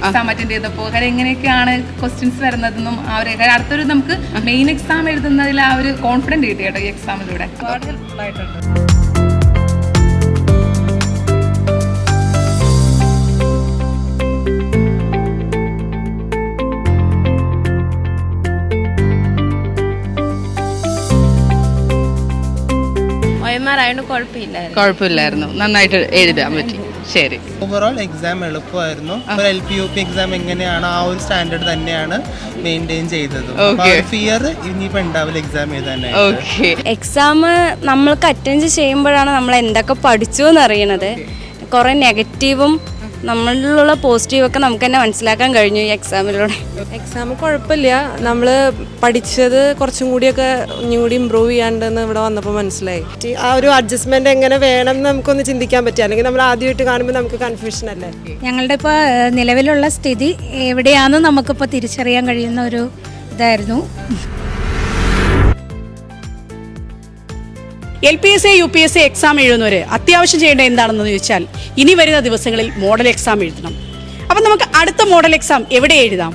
Exam attend ചെയ്തപ്പോൾ കാര്യം എങ്ങനെയൊക്കെയാണ് ക്വസ്റ്റ്യൻസ് വരുന്നതെന്നും അടുത്തൊരു നമുക്ക് മെയിൻ എക്സാം എഴുതുന്നതിൽ ആ ഒരു കോൺഫിഡൻറ്റ് കിട്ടി കേട്ടോ ഈ എക്സാമിലൂടെ. ഒരുപാട് ഹെൽപ്ഫുൾ ആയിട്ടുണ്ട്. കുഴപ്പമില്ലായിരുന്നു, നന്നായിട്ട് എഴുതാൻ പറ്റി. ശരി, ഓവറോൾ എക്സാം എളുപ്പമായിരുന്നു. ഒരു LP UP എക്സാം എങ്ങനെയാണ് ആ ഒരു സ്റ്റാൻഡേർഡ് തന്നെയാണ് മെയിൻറ്റെയിൻ ചെയ്തത്. ഫിയർ ഇനിയിപ്പോൾ ഉണ്ടാവില്ല എക്സാം എഴുതാനായിട്ട്. എക്സാം നമ്മൾക്ക് അറ്റൻഡ് ചെയ്യുമ്പോഴാണ് നമ്മൾ എന്തൊക്കെ പഠിച്ചു എന്നറിയണത്. കുറേ നെഗറ്റീവും നമ്മളിലുള്ള പോസിറ്റീവൊക്കെ നമുക്ക് തന്നെ മനസ്സിലാക്കാൻ കഴിഞ്ഞു ഈ എക്സാമിലൂടെ. എക്സാം കുഴപ്പമില്ല, നമ്മൾ പഠിച്ചത് കുറച്ചും കൂടിയൊക്കെ ഇനിയും ഇമ്പ്രൂവ് ചെയ്യാണ്ടെന്ന് ഇവിടെ വന്നപ്പോൾ മനസ്സിലായി. ആ ഒരു അഡ്ജസ്റ്റ്മെന്റ് എങ്ങനെ വേണം എന്ന് നമുക്കൊന്ന് ചിന്തിക്കാൻ പറ്റുക, അല്ലെങ്കിൽ നമ്മൾ ആദ്യമായിട്ട് കാണുമ്പോൾ നമുക്ക് കൺഫ്യൂഷൻ അല്ലേ. ഞങ്ങളുടെ ഇപ്പോൾ നിലവിലുള്ള സ്ഥിതി എവിടെയാണെന്ന് നമുക്കിപ്പോൾ തിരിച്ചറിയാൻ കഴിയുന്ന ഒരു ഇതായിരുന്നു. LPSA UPSA എക്സാം എഴുതുന്നവർ അത്യാവശ്യം ചെയ്യേണ്ടത് എന്താണെന്ന് ചോദിച്ചാൽ ഇനി വരുന്ന ദിവസങ്ങളിൽ മോഡൽ എക്സാം എഴുതണം. അപ്പം നമുക്ക് അടുത്ത മോഡൽ എക്സാം എവിടെ എഴുതാം?